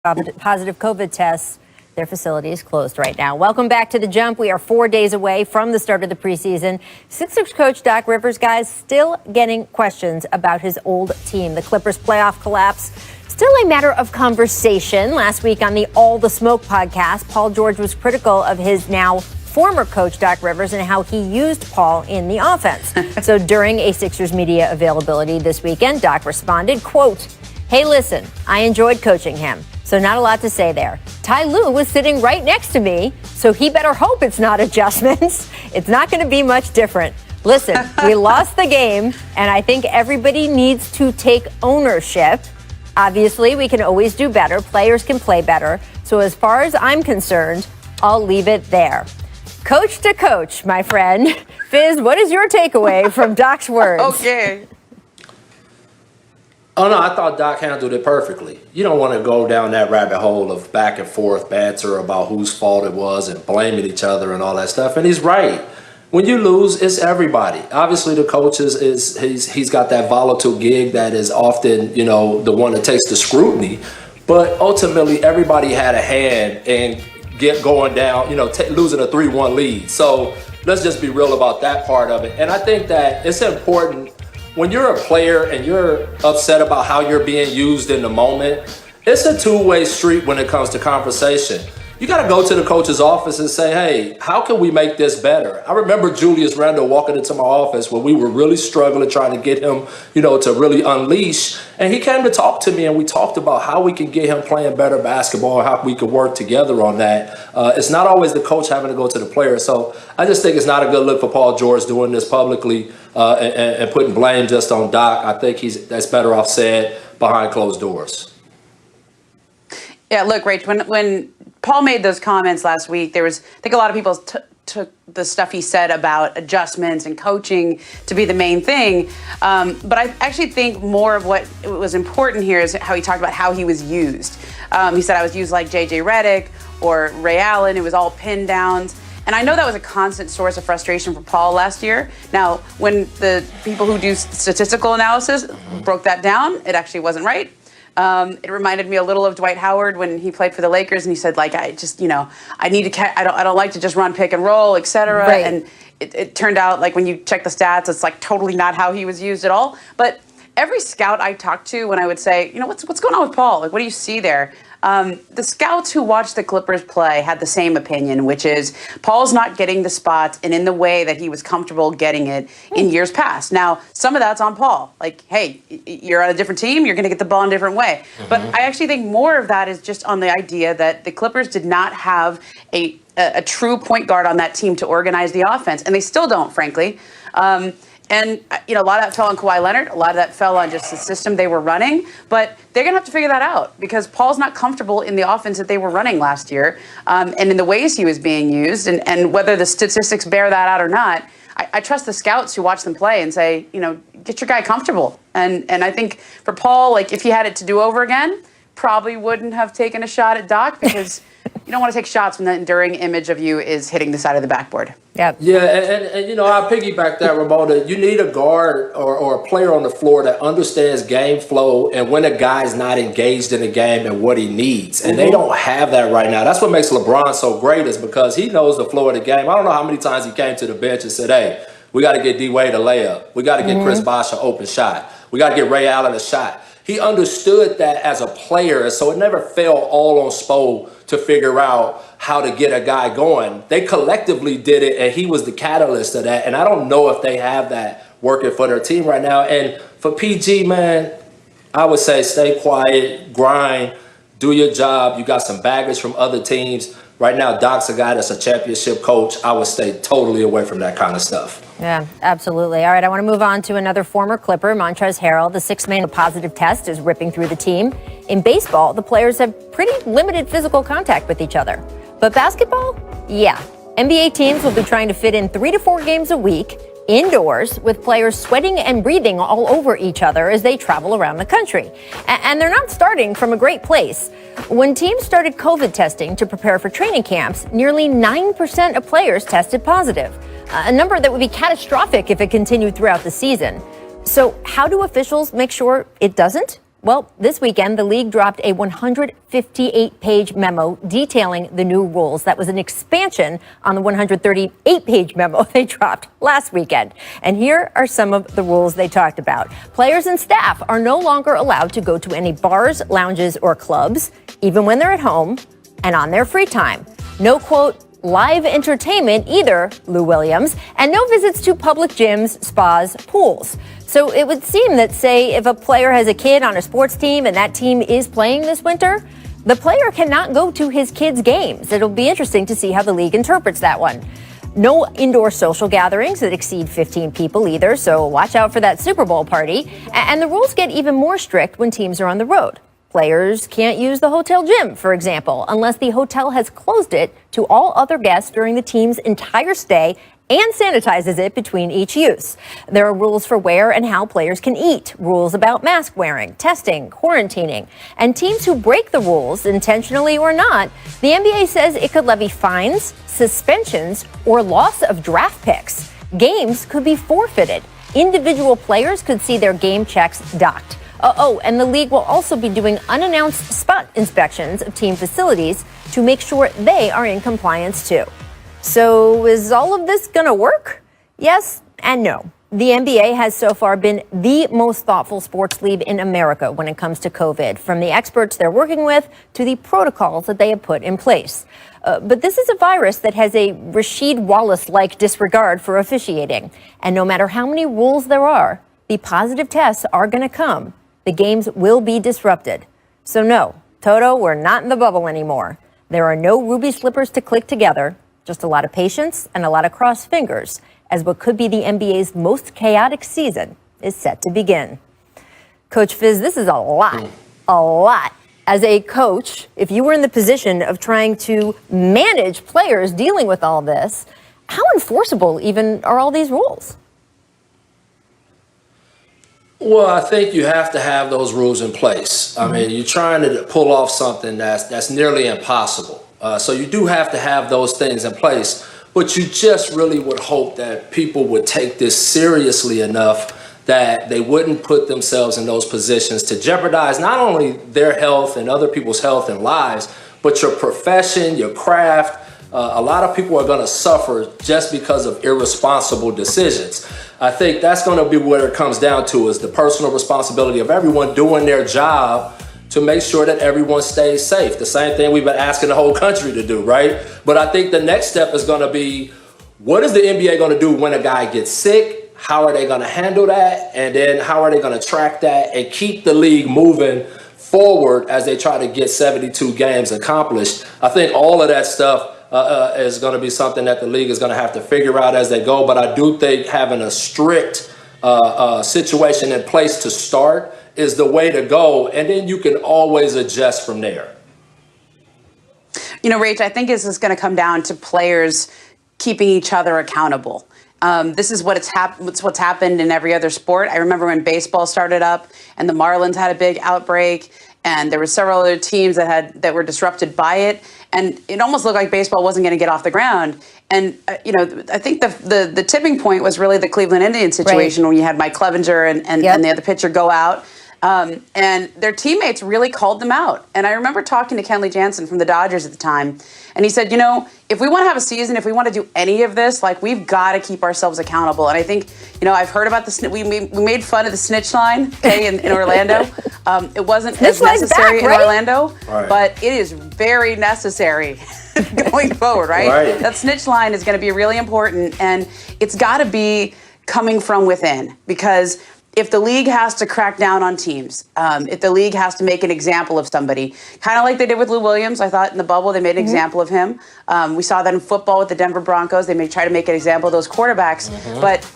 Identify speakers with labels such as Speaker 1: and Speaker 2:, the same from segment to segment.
Speaker 1: positive COVID tests. Their facility is closed right now. Welcome back to The Jump. We are 4 days away from the start of the preseason. Sixers coach Doc Rivers, guys, still getting questions about his old team. The Clippers' playoff collapse, still a matter of conversation. Last week on the All the Smoke podcast, Paul George was critical of his now former coach, Doc Rivers, and how he used Paul in the offense. So during a Sixers media availability this weekend, Doc responded, quote, "Hey, listen, I enjoyed coaching him. So not a lot to say there. Ty Lue was sitting right next to me, so he better hope it's not adjustments. It's not going to be much different. Listen, we lost the game, and I think everybody needs to take ownership. Obviously, we can always do better. Players can play better. So as far as I'm concerned, I'll leave it there." Coach to coach, my friend. Fizz, what is your takeaway from Doc's words?
Speaker 2: Okay.
Speaker 3: Oh, no, I thought Doc handled it perfectly. You don't want to go down that rabbit hole of back and forth banter about whose fault it was and blaming each other and all that stuff. And he's right. When you lose, it's everybody. Obviously, the coach he's got that volatile gig that is often, the one that takes the scrutiny. But ultimately, everybody had a hand in going down, losing a 3-1 lead. So let's just be real about that part of it. And I think that it's important. When you're a player and you're upset about how you're being used in the moment, it's a two-way street when it comes to conversation. You got to go to the coach's office and say, hey, how can we make this better? I remember Julius Randle walking into my office when we were really struggling, trying to get him, to really unleash. And he came to talk to me, and we talked about how we can get him playing better basketball, how we could work together on that. It's not always the coach having to go to the player. So I just think it's not a good look for Paul George doing this publicly and putting blame just on Doc. I think that's better off said behind closed doors.
Speaker 2: Yeah, look, Rach, when Paul made those comments last week, I think a lot of people took the stuff he said about adjustments and coaching to be the main thing. But I actually think more of what was important here is how he talked about how he was used. He said, I was used like J.J. Redick or Ray Allen. It was all pin downs. And I know that was a constant source of frustration for Paul last year. Now, when the people who do statistical analysis broke that down, it actually wasn't right. It reminded me a little of Dwight Howard when he played for the Lakers, and he said, like, I just, I need to, I don't like to just run pick and roll, et cetera.
Speaker 1: Right.
Speaker 2: And it turned out, like, when you check the stats, it's like totally not how he was used at all. But every scout I talked to, when I would say, what's going on with Paul? Like, what do you see there? The scouts who watched the Clippers play had the same opinion, which is Paul's not getting the spots and in the way that he was comfortable getting it in years past. Now, some of that's on Paul. Like, hey, you're on a different team, you're going to get the ball in a different way. Mm-hmm. But I actually think more of that is just on the idea that the Clippers did not have a true point guard on that team to organize the offense, and they still don't, frankly. And, a lot of that fell on Kawhi Leonard. A lot of that fell on just the system they were running. But they're going to have to figure that out because Paul's not comfortable in the offense that they were running last year and in the ways he was being used. And whether the statistics bear that out or not, I trust the scouts who watch them play and say, get your guy comfortable. And I think for Paul, like, if he had it to do over again, probably wouldn't have taken a shot at Doc because you don't want to take shots when the enduring image of you is hitting the side of the backboard.
Speaker 1: Yep.
Speaker 3: Yeah, and I piggyback that, Ramona. You need a guard or a player on the floor that understands game flow and when a guy's not engaged in the game and what he needs. And they don't have that right now. That's what makes LeBron so great is because he knows the flow of the game. I don't know how many times he came to the bench and said, hey, we got to get D-Wade a layup. We got to get Chris Bosh an open shot. We got to get Ray Allen a shot. He understood that as a player, so it never fell all on Spo to figure out how to get a guy going. They collectively did it, and he was the catalyst of that. And I don't know if they have that working for their team right now. And for PG, man, I would say stay quiet, grind, do your job. You got some baggage from other teams. Right now, Doc's a guy that's a championship coach. I would stay totally away from that kind of stuff.
Speaker 1: Yeah, absolutely. All right, I want to move on to another former Clipper, Montrezl Harrell. The sixth-man positive test is ripping through the team. In baseball, the players have pretty limited physical contact with each other. But basketball? Yeah. NBA teams will be trying to fit in 3 to 4 games a week, indoors, with players sweating and breathing all over each other as they travel around the country. And they're not starting from a great place. When teams started COVID testing to prepare for training camps, nearly 9% of players tested positive, a number that would be catastrophic if it continued throughout the season. So how do officials make sure it doesn't? Well, this weekend, the league dropped a 158-page memo detailing the new rules. That was an expansion on the 138-page memo they dropped last weekend. And here are some of the rules they talked about. Players and staff are no longer allowed to go to any bars, lounges, or clubs, even when they're at home and on their free time. No, quote, live entertainment either, Lou Williams, and no visits to public gyms, spas, pools. So it would seem that, say, if a player has a kid on a sports team and that team is playing this winter, the player cannot go to his kid's games. It'll be interesting to see how the league interprets that one. No indoor social gatherings that exceed 15 people either, so watch out for that Super Bowl party. And the rules get even more strict when teams are on the road. Players can't use the hotel gym, for example, unless the hotel has closed it to all other guests during the team's entire stay and sanitizes it between each use. There are rules for where and how players can eat, rules about mask wearing, testing, quarantining, and teams who break the rules, intentionally or not, the NBA says it could levy fines, suspensions, or loss of draft picks. Games could be forfeited. Individual players could see their game checks docked. And the league will also be doing unannounced spot inspections of team facilities to make sure they are in compliance too. So is all of this going to work? Yes and no. The NBA has so far been the most thoughtful sports league in America when it comes to COVID, from the experts they're working with to the protocols that they have put in place. But this is a virus that has a Rasheed Wallace-like disregard for officiating. And no matter how many rules there are, the positive tests are going to come. The games will be disrupted. So no, Toto, we're not in the bubble anymore. There are no ruby slippers to click together. Just a lot of patience and a lot of crossed fingers as what could be the NBA's most chaotic season is set to begin. Coach Fizz, this is a lot. As a coach, if you were in the position of trying to manage players dealing with all this, how enforceable even are all these rules?
Speaker 3: Well, I think you have to have those rules in place. I mean, you're trying to pull off something that's nearly impossible. So you do have to have those things in place, but you just really would hope that people would take this seriously enough that they wouldn't put themselves in those positions to jeopardize not only their health and other people's health and lives, but your profession, your craft. A lot of people are going to suffer just because of irresponsible decisions. I think that's going to be what it comes down to, is the personal responsibility of everyone doing their job to make sure that everyone stays safe. The same thing we've been asking the whole country to do, right? But I think the next step is going to be, what is the NBA going to do when a guy gets sick? How are they going to handle that? And then how are they going to track that and keep the league moving forward as they try to get 72 games accomplished? I think all of that stuff is going to be something that the league is going to have to figure out as they go. But I do think having a strict situation in place to start is the way to go. And then you can always adjust from there.
Speaker 2: You know, Rach, I think this is going to come down to players keeping each other accountable. This is what's happened in every other sport. I remember when baseball started up and the Marlins had a big outbreak, and there were several other teams that were disrupted by it, and it almost looked like baseball wasn't going to get off the ground. And I think the tipping point was really the Cleveland Indians situation, when you had Mike Clevenger and the other pitcher go out. And their teammates really called them out. And I remember talking to Kenley Jansen from the Dodgers at the time, and he said, if we want to have a season, if we want to do any of this, we've got to keep ourselves accountable. And I think, I've heard about we made fun of the snitch line, okay, in Orlando. It wasn't as necessary in Orlando, but it is very necessary going forward, right? That snitch line is going to be really important, and it's got to be coming from within, because if the league has to crack down on teams, if the league has to make an example of somebody, kind of like they did with Lou Williams, I thought in the bubble they made an example of him. We saw that in football with the Denver Broncos. They may try to make an example of those quarterbacks, but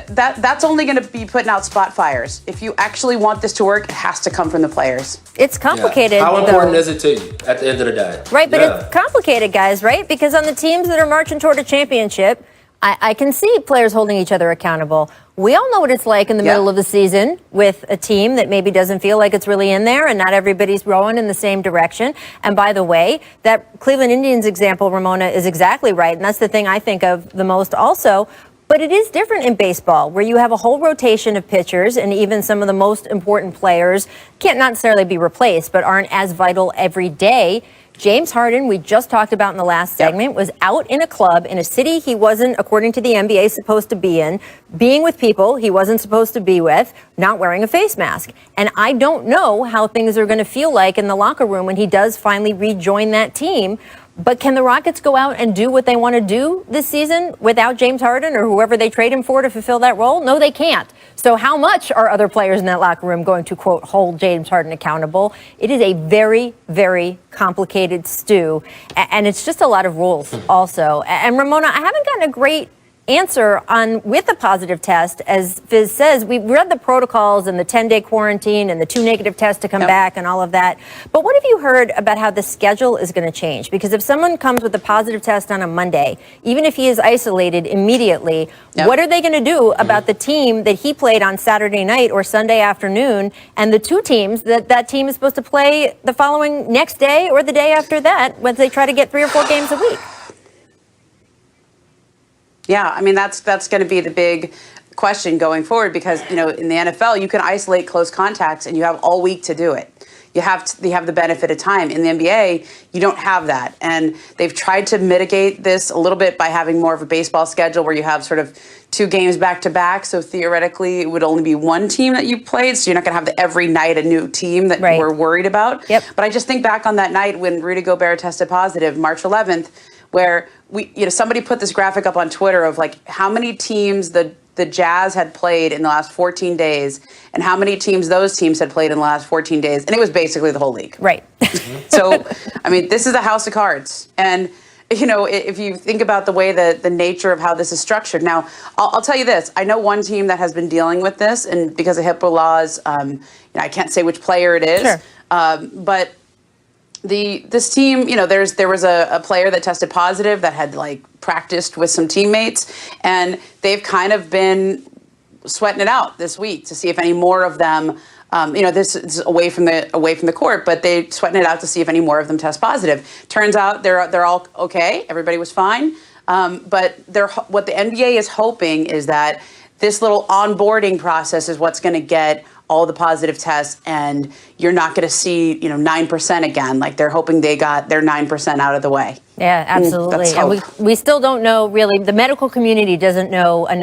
Speaker 2: that's only going to be putting out spot fires. If you actually want this to work, it has to come from the players.
Speaker 1: It's complicated.
Speaker 3: Yeah. How important is it to you at the end of the day?
Speaker 1: Right, but it's complicated, guys, right? Because on the teams that are marching toward a championship, I can see players holding each other accountable. We all know what it's like in the middle of the season with a team that maybe doesn't feel like it's really in there and not everybody's rowing in the same direction. And by the way, that Cleveland Indians example, Ramona, is exactly right. And that's the thing I think of the most also. But it is different in baseball, where you have a whole rotation of pitchers, and even some of the most important players can't necessarily be replaced, but aren't as vital every day. James Harden, we just talked about in the last segment, was out in a club in a city he wasn't, according to the NBA, supposed to be in, being with people he wasn't supposed to be with, not wearing a face mask. And I don't know how things are going to feel like in the locker room when he does finally rejoin that team. But can the Rockets go out and do what they want to do this season without James Harden or whoever they trade him for to fulfill that role? No, they can't. So how much are other players in that locker room going to, quote, hold James Harden accountable? It is a very, very complicated stew. And it's just a lot of rules also. And Ramona, I haven't gotten a great answer on with a positive test. As Fizz says, we've read the protocols and the 10-day quarantine and the 2 negative tests to come back and all of that. But what have you heard about how the schedule is going to change? Because if someone comes with a positive test on a Monday, even if he is isolated immediately, what are they going to do about the team that he played on Saturday night or Sunday afternoon, and the 2 teams that team is supposed to play the following next day or the day after that when they try to get 3 or 4 games a week?
Speaker 2: Yeah, I mean, that's going to be the big question going forward because, in the NFL, you can isolate close contacts and you have all week to do it. You have the benefit of time. In the NBA, you don't have that. And they've tried to mitigate this a little bit by having more of a baseball schedule where you have sort of 2 games back to back. So theoretically, it would only be 1 team that you played. So you're not going to have every night a new team that we're worried about. But I just think back on that night when Rudy Gobert tested positive, March 11th, where somebody put this graphic up on Twitter of like how many teams the Jazz had played in the last 14 days and how many teams those teams had played in the last 14 days. And it was basically the whole league. Right. So, I mean, this is a house of cards. And, if you think about the way the nature of how this is structured. Now, I'll tell you this. I know one team that has been dealing with this, and because of HIPAA laws, I can't say which player it is. But this team, there was a player that tested positive that had practiced with some teammates, and they've kind of been sweating it out this week to see if any more of them, this is away from the court, but they sweating it out to see if any more of them test positive. Turns out they're all okay. Everybody was fine. But what the NBA is hoping is that this little onboarding process is what's going to get all the positive tests, and you're not going to see, 9% again. Like they're hoping they got their 9% out of the way.
Speaker 1: Yeah, absolutely. And we still don't know really. The medical community doesn't know enough.